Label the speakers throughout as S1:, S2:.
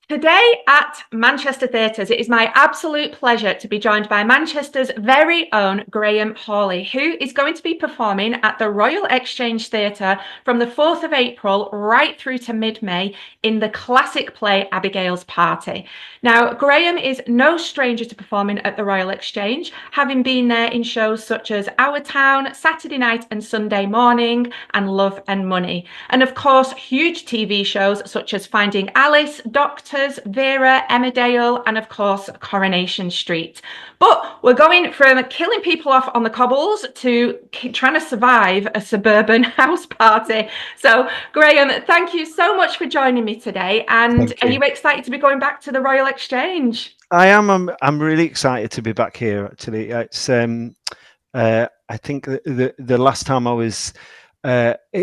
S1: Today at Manchester Theatres, it is my absolute pleasure to be joined by Manchester's very own Graeme Hawley, who is going to be performing at the Royal Exchange Theatre from the 4th of April right through to mid-May in the classic play Abigail's Party. Now, Graeme is no stranger to performing at the Royal Exchange, having been there in shows such as Our Town, Saturday Night and Sunday Morning, and Love and Money. And of course, huge TV shows such as Finding Alice, Doctor, Vera, Emmerdale, and of course Coronation Street. But we're going from killing people off on the cobbles to trying to survive a suburban house party. So Graeme, thank you so much for joining me today. And are you excited to be going back to the Royal Exchange?
S2: I am. I'm really excited to be back here. Actually, it's. I think the last time I was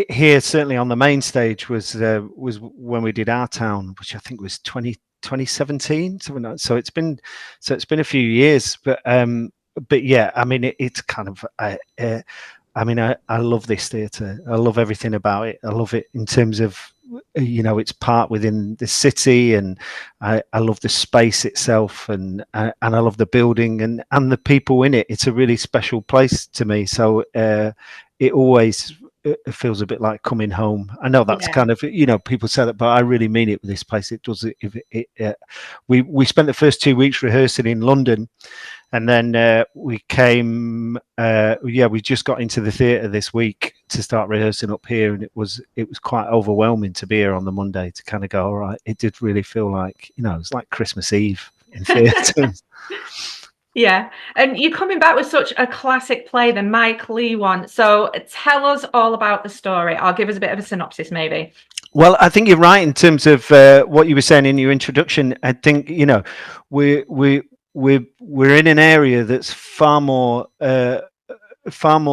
S2: here, certainly on the main stage, was when we did Our Town, which I think was 2017, something like that. So it's been a few years, but yeah, I mean it's kind of I mean I love this theatre. I love everything about it. I love it in terms of it's part within the city, and I love the space itself, and I love the building and the people in it. It's a really special place to me. So it always it feels a bit like coming home. I know that's kind of, people say that, but I really mean it with this place. It does. We spent the first 2 weeks rehearsing in London, and then we came. We just got into the theatre this week to start rehearsing up here, and it was quite overwhelming to be here on the Monday to kind of go, all right. It did really feel like it's like Christmas Eve in theatre.
S1: Yeah, and you're coming back with such a classic play, the Mike Leigh one. So tell us all about the story. I'll give us a bit of a synopsis, maybe.
S2: Well, I think you're right in terms of what you were saying in your introduction. I think we're in an area that's far more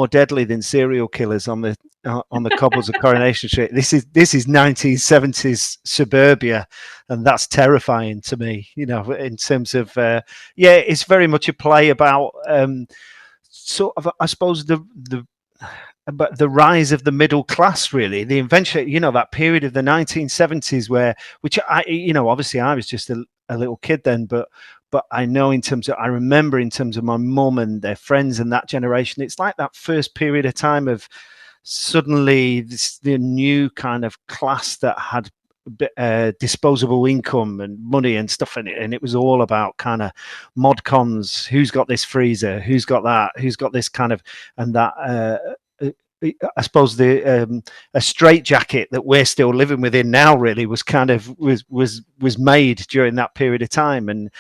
S2: deadly than serial killers on the cobbles of Coronation Street. This is 1970s suburbia, and that's terrifying to me. In terms of it's very much a play about sort of, I suppose, but the rise of the middle class, really, the invention, that period of the 1970s which obviously I was just a little kid then, but I know I remember in terms of my mum and their friends and that generation, it's like that first period of time of suddenly the new kind of class that had disposable income and money and stuff in it, and it was all about kind of mod cons, who's got this freezer, who's got that, who's got this kind of, and that I suppose a straitjacket that we're still living within now really was kind of was made during that period of time, and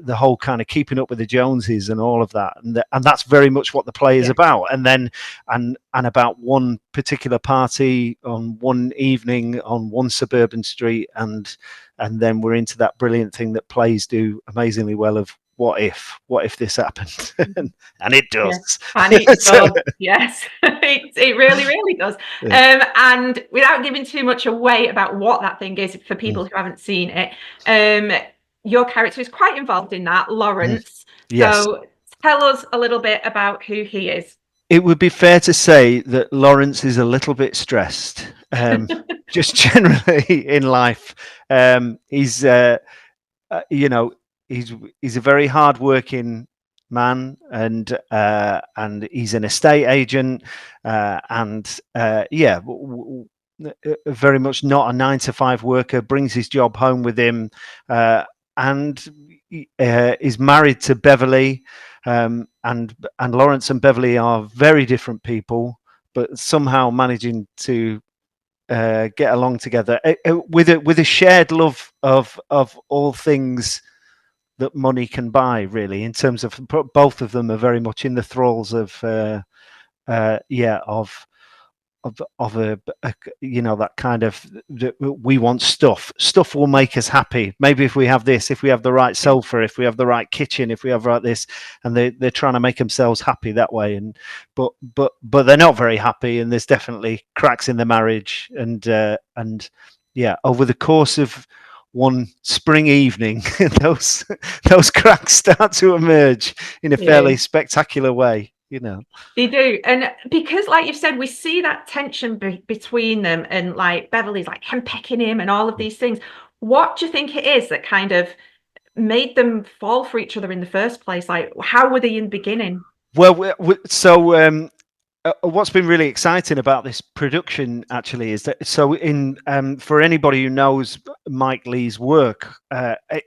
S2: the whole kind of keeping up with the Joneses and all of that, and that's very much what the play is about. And then and about one particular party on one evening on one suburban street, and then we're into that brilliant thing that plays do amazingly well of what if this happened. And it does.
S1: And it does. Yes, it really does. And without giving too much away about what that thing is for people who haven't seen it, your character is quite involved in that, Laurence.
S2: Yes.
S1: So tell us a little bit about who he is.
S2: It would be fair to say that Laurence is a little bit stressed, just generally in life. He's he's a very hard-working man, and he's an estate agent, and very much not a 9-to-5 worker. Brings his job home with him, and is married to Beverly, and Laurence and Beverly are very different people, but somehow managing to get along together with a shared love of all things that money can buy, really. In terms of both of them are very much in the thralls of that kind of, we want stuff will make us happy. Maybe if we have this, if we have the right sofa, if we have the right kitchen, if we have right this, and they're trying to make themselves happy that way. And but they're not very happy, and there's definitely cracks in the marriage, and over the course of one spring evening, those cracks start to emerge in a fairly spectacular way.
S1: They do. And because, like you've said, we see that tension between them, and like Beverly's like hempecking him and all of these things. What do you think it is that kind of made them fall for each other in the first place? Like, how were they in the beginning?
S2: Well, what's been really exciting about this production actually is that for anybody who knows Mike Leigh's work,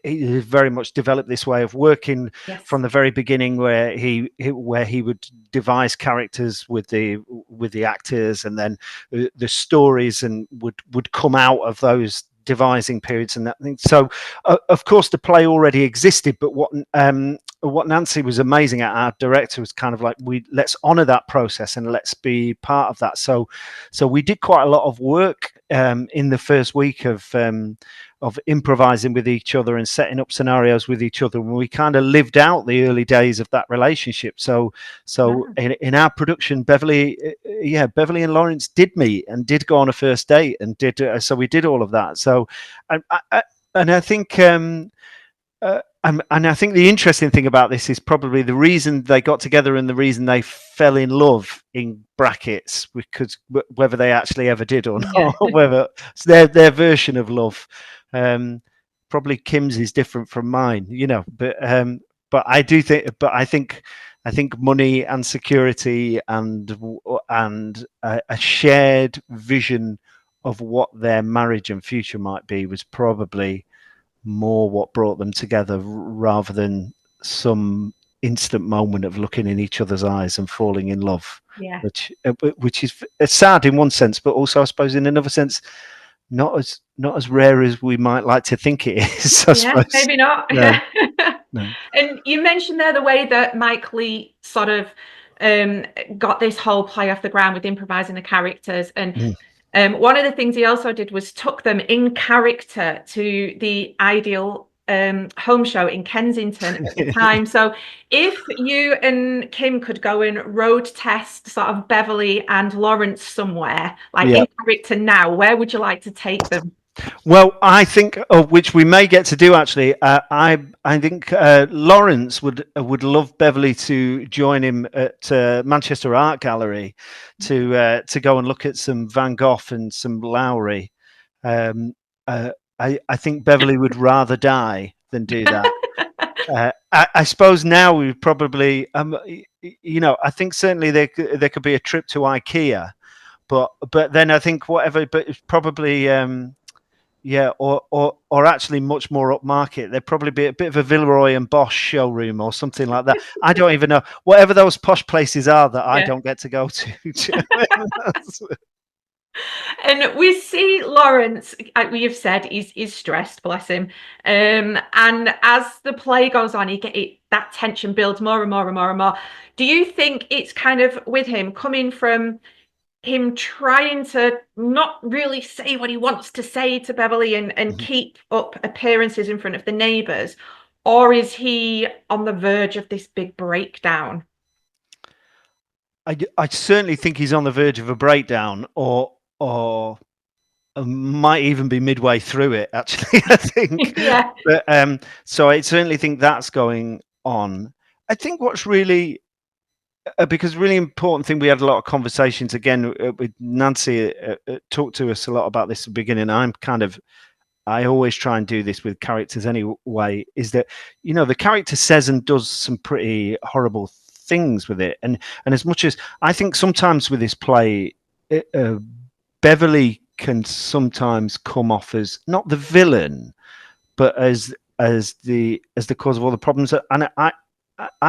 S2: he has very much developed this way of working
S1: Yes.
S2: from the very beginning, where he would devise characters with the actors, and then the stories and would come out of those devising periods and that thing. So of course the play already existed, but what Nancy was amazing at, our director, was kind of like, let's honor that process and let's be part of that. So we did quite a lot of work in the first week of improvising with each other and setting up scenarios with each other. When we kind of lived out the early days of that relationship. So in our production, Beverly and Laurence did meet and did go on a first date and so we did all of that. So I think. And I think the interesting thing about this is probably the reason they got together and the reason they fell in love, in brackets, because whether they actually ever did or not, whether it's their version of love. Probably Kim's is different from mine, but I do think, I think money and security and a shared vision of what their marriage and future might be was probably more what brought them together, rather than some instant moment of looking in each other's eyes and falling in love. Which is sad in one sense, but also I suppose in another sense not as rare as we might like to think it is. I suppose.
S1: Maybe not.
S2: No.
S1: And you mentioned there the way that Mike Leigh sort of got this whole play off the ground with improvising the characters, and one of the things he also did was took them in character to the Ideal home show in Kensington at the time. So if you and Kim could go and road test sort of Beverly and Laurence somewhere, like in character now, where would you like to take them?
S2: Well, I think, which we may get to do actually. I think Laurence would love Beverly to join him at Manchester Art Gallery to go and look at some Van Gogh and some Lowry. I think Beverly would rather die than do that. I suppose now we probably, I think certainly there could be a trip to IKEA, but then I think but it's probably. Or actually much more upmarket. There'd probably be a bit of a Villeroy and Bosch showroom or something like that. I don't even know. Whatever those posh places are that I don't get to go to.
S1: And we see Laurence, we have said, he's stressed, bless him. And as the play goes on, that tension builds more and more and more and more. Do you think it's kind of with him coming from him trying to not really say what he wants to say to Beverly and keep up appearances in front of the neighbors, or is he on the verge of this big breakdown?
S2: I certainly think he's on the verge of a breakdown, or might even be midway through it, actually. I think. But so I certainly think that's going on. I think what's really because really important thing, we had a lot of conversations again with Nancy, talked to us a lot about this at the beginning. I always try and do this with characters anyway, is that the character says and does some pretty horrible things with it, and as much as I think sometimes with this play, Beverly can sometimes come off as not the villain, but as the cause of all the problems, and I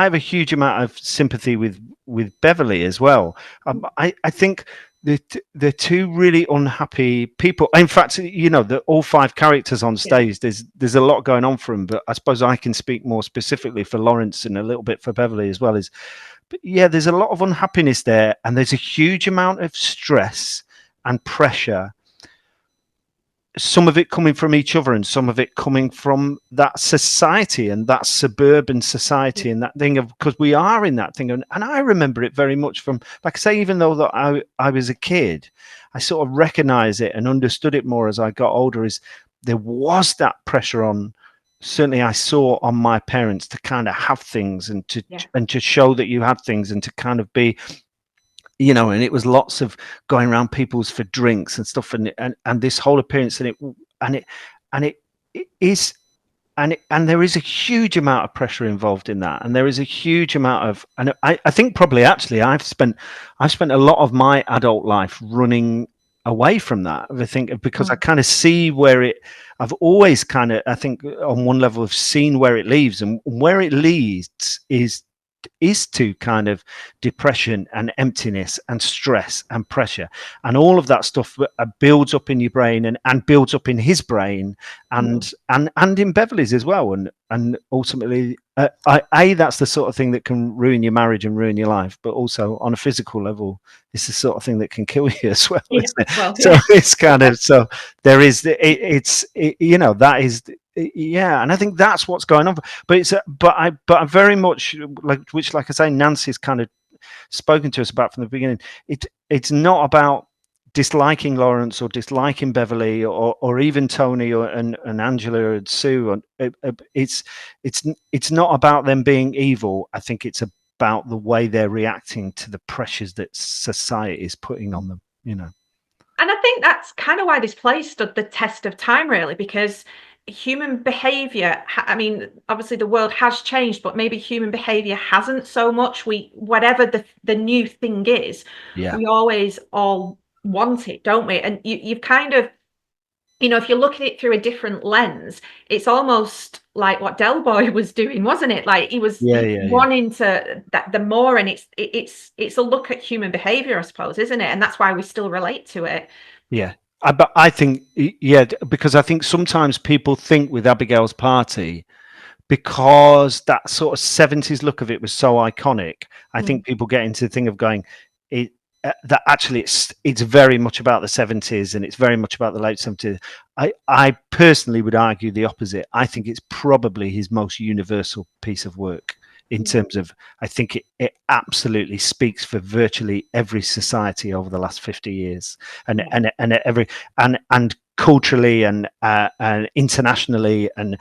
S2: have a huge amount of sympathy with Beverly as well. I think the two really unhappy people. In fact, all 5 characters on stage. There's a lot going on for them, but I suppose I can speak more specifically for Laurence and a little bit for Beverly as well. But there's a lot of unhappiness there, and there's a huge amount of stress and pressure. Some of it coming from each other and some of it coming from that society and that suburban society and that thing of, because we are in that thing. And I remember it very much from, like I say, even though that I was a kid, I sort of recognize it and understood it more as I got older, is there was that pressure on, certainly I saw on my parents, to kind of have things and to show that you had things and to kind of be, and it was lots of going around people's for drinks and stuff, and this whole appearance, and it is, and there is a huge amount of pressure involved in that, and there is a huge amount of, and I think probably actually I've spent a lot of my adult life running away from that. I think because I kind of see where I've always kind of, I think on one level have seen where it leads, and where it leads is to kind of depression and emptiness and stress and pressure, and all of that stuff builds up in your brain and builds up in his brain, and in Beverly's as well, and ultimately that's the sort of thing that can ruin your marriage and ruin your life, but also on a physical level it's the sort of thing that can kill you as well, isn't it?
S1: Well,
S2: so it's kind of, so there is that is, yeah, and I think that's what's going on. But it's but I very much like I say, Nancy's kind of spoken to us about from the beginning. It's not about disliking Laurence or disliking Beverly or even Tony and Angela and Sue. It's not about them being evil. I think it's about the way they're reacting to the pressures that society is putting on them.
S1: And I think that's kind of why this play stood the test of time, really, because human behavior, I mean, obviously the world has changed, but maybe human behavior hasn't so much. Whatever the new thing is, we always all want it, don't we? And you've kind of, if you look at it through a different lens, it's almost like what Del Boy was doing, wasn't it? Like he was wanting to the more, and it's a look at human behavior, I suppose, isn't it? And that's why we still relate to it.
S2: Yeah. But I think, because I think sometimes people think with Abigail's Party, because that sort of 70s look of it was so iconic, I think people get into the thing of going, that actually it's very much about the 70s and it's very much about the late 70s. I personally would argue the opposite. I think it's probably his most universal piece of work in terms of, I think it absolutely speaks for virtually every society over the last 50 years, and culturally and internationally. And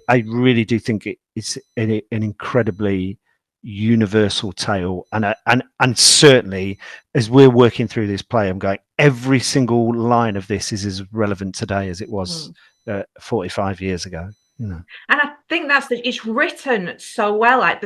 S2: I really do think it's an incredibly universal tale, and certainly as we're working through this play, I'm going, every single line of this is as relevant today as it was 45 years ago. And
S1: I think it's written so well, like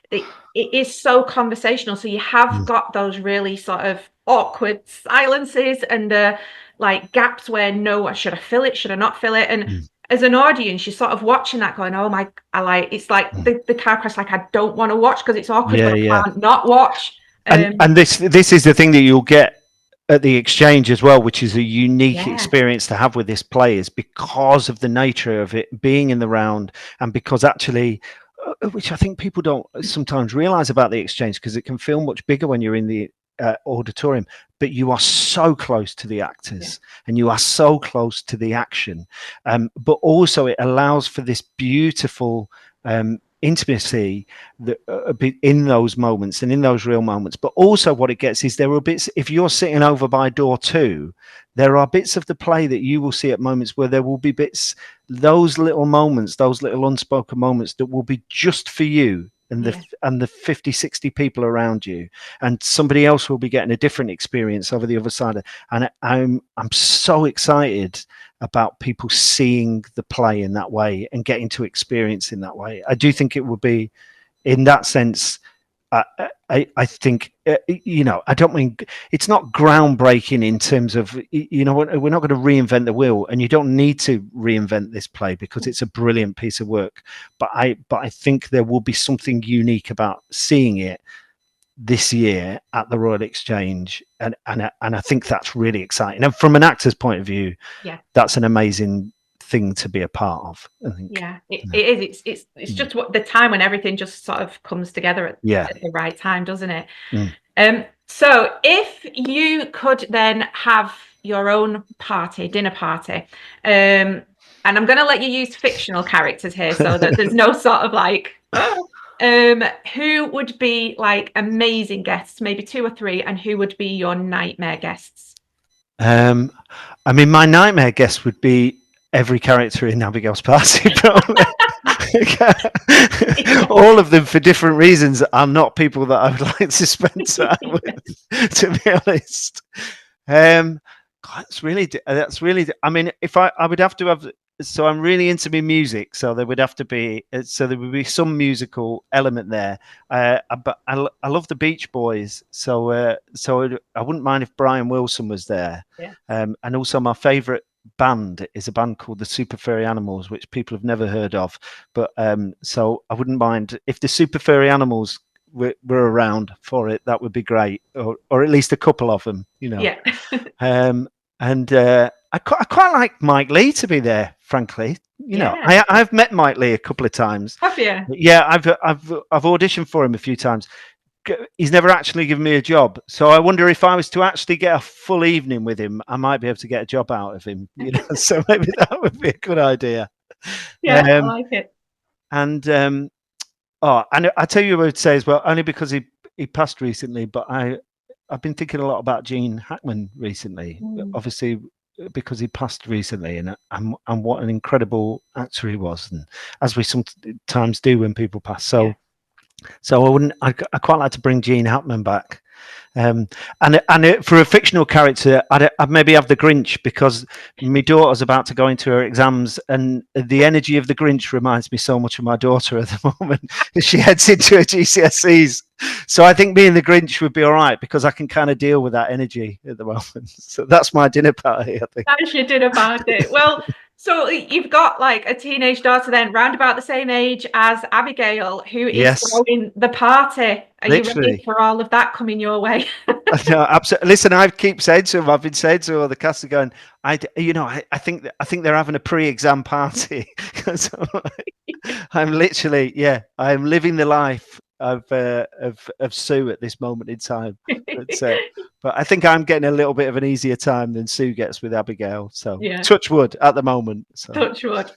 S1: it is so conversational. So you have got those really sort of awkward silences and like gaps where, no, should I fill it? Should I not fill it? And as an audience, you're sort of watching that going, oh my, it's like the car crash, like I don't want to watch because it's awkward, but I can't not watch.
S2: And this is the thing that you'll get at the Exchange as well, which is a unique experience to have with this play, is because of the nature of it being in the round, and because actually, which I think people don't sometimes realize about the Exchange, because it can feel much bigger when you're in the auditorium, but you are so close to the actors and you are so close to the action, but also it allows for this beautiful intimacy that in those moments and in those real moments. But also what it gets is, there are bits, if you're sitting over by door 2, there are bits of the play that you will see at moments where there will be bits, those little moments, those little unspoken moments that will be just for you and the 50, 60 people around you, and somebody else will be getting a different experience over the other side. And I'm so excited about people seeing the play in that way and getting to experience in that way. I do think it would be, in that sense, I think, I don't mean, it's not groundbreaking in terms of, we're not going to reinvent the wheel, and you don't need to reinvent this play because it's a brilliant piece of work. But I think there will be something unique about seeing it this year at the Royal Exchange, and I think that's really exciting. And from an actor's point of view, that's an amazing thing to be a part of, I think.
S1: It is. It's just what the time when everything just sort of comes together at the right time, doesn't it? So if you could then have your own dinner party, and I'm going to let you use fictional characters here so that there's no sort of like who would be like amazing guests, maybe 2 or 3, and who would be your nightmare guests?
S2: I mean, my nightmare guest would be every character in Abigail's Party, probably. All of them, for different reasons, are not people that I would like to spend time with, to be honest. God, that's really. I mean, if I would have to have so I'm really into my music, so there would have to be so there would be some musical element there. But I love the Beach Boys, so I wouldn't mind if Brian Wilson was there.
S1: Yeah.
S2: And also my favourite band is a band called the Super Furry Animals, which people have never heard of. But so I wouldn't mind if the Super Furry Animals were around for it. That would be great, or at least a couple of them, you know.
S1: Yeah.
S2: And I quite like Mike Leigh to be there, frankly. You know,
S1: Yeah.
S2: I've met Mike Leigh a couple of times.
S1: Have you?
S2: Yeah, I've auditioned for him a few times. He's never actually given me a job, so I wonder if I was to actually get a full evening with him, I might be able to get a job out of him. You know, so maybe that would be a good idea.
S1: Yeah, I like it.
S2: And oh, and I tell you what I would say as well, only because he passed recently, but I've been thinking a lot about Gene Hackman recently, obviously because he passed recently, and what an incredible actor he was, and as we sometimes do when people pass. So, so I quite like to bring Gene Hackman back. And for a fictional character, I'd maybe have the Grinch, because my daughter's about to go into her exams, and the energy of the Grinch reminds me so much of my daughter at the moment as she heads into her GCSEs. So I think me and the Grinch would be all right, because I can kind of deal with that energy at the moment. So that's my dinner party, I think.
S1: That's your dinner party. Well, so you've got like a teenage daughter then, round about the same age as Abigail, who is throwing the party. Are you ready for all of that coming your way?
S2: No, absolutely. Listen, I keep saying to them, I've been saying to all the cast, are going, I think they're having a pre-exam party. So I'm literally, I'm living the life of Sue at this moment in time. But I think I'm getting a little bit of an easier time than Sue gets with Abigail. So touch wood at the moment. So.
S1: Touch wood.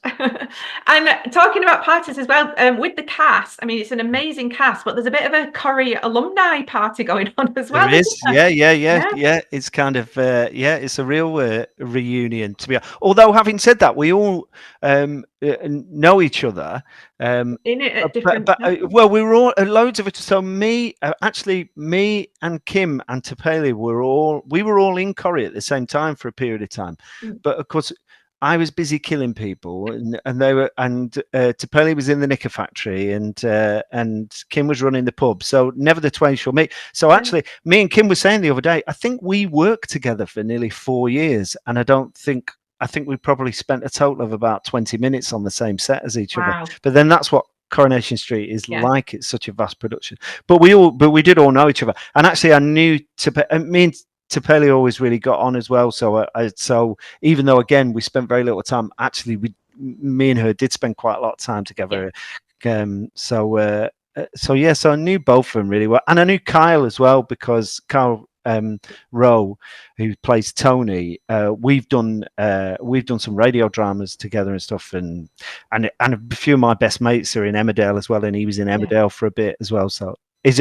S1: And talking about parties as well, with the cast, I mean, it's an amazing cast, but there's a bit of a Corrie alumni party going on as well.
S2: There is, yeah. It's kind of, it's a real reunion, to be honest. Although, having said that, we all know each other.
S1: In it at different
S2: well, we were all loads of it. So me and Kim and Tapeli we were all in Corrie at the same time for a period of time. But of course, I was busy killing people, and they were, and Tapeli was in the knicker factory, and Kim was running the pub. So never the twain shall meet. So actually, me and Kim were saying the other day, I think we worked together for nearly 4 years, and I think we probably spent a total of about 20 minutes on the same set as each other. But then that's what Coronation Street is like. It's such a vast production. But we did all know each other, and actually, I knew me and Tapeli always really got on as well. So so even though again we spent very little time, actually me and her did spend quite a lot of time together. So I knew both of them really well, and I knew Kyle as well, because Kyle Rowe, who plays Tony, we've done some radio dramas together and stuff, and a few of my best mates are in Emmerdale as well, and he was in Emmerdale for a bit as well. So it's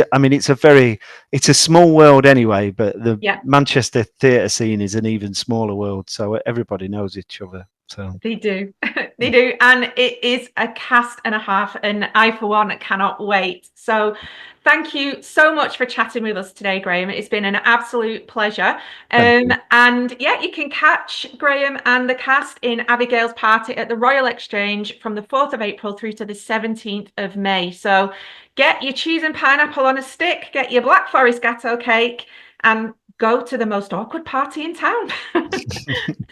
S2: a small world anyway, but the Manchester theatre scene is an even smaller world, so everybody knows each other. So
S1: they do. They do, and it is a cast and a half, and I for one cannot wait. So thank you so much for chatting with us today, Graeme. It's been an absolute pleasure. And you can catch Graeme and the cast in Abigail's Party at the Royal Exchange from the 4th of April through to the 17th of May. So get your cheese and pineapple on a stick, get your Black Forest gatto cake, and go to the most awkward party in town.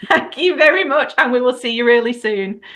S1: Thank you very much, and we will see you really soon.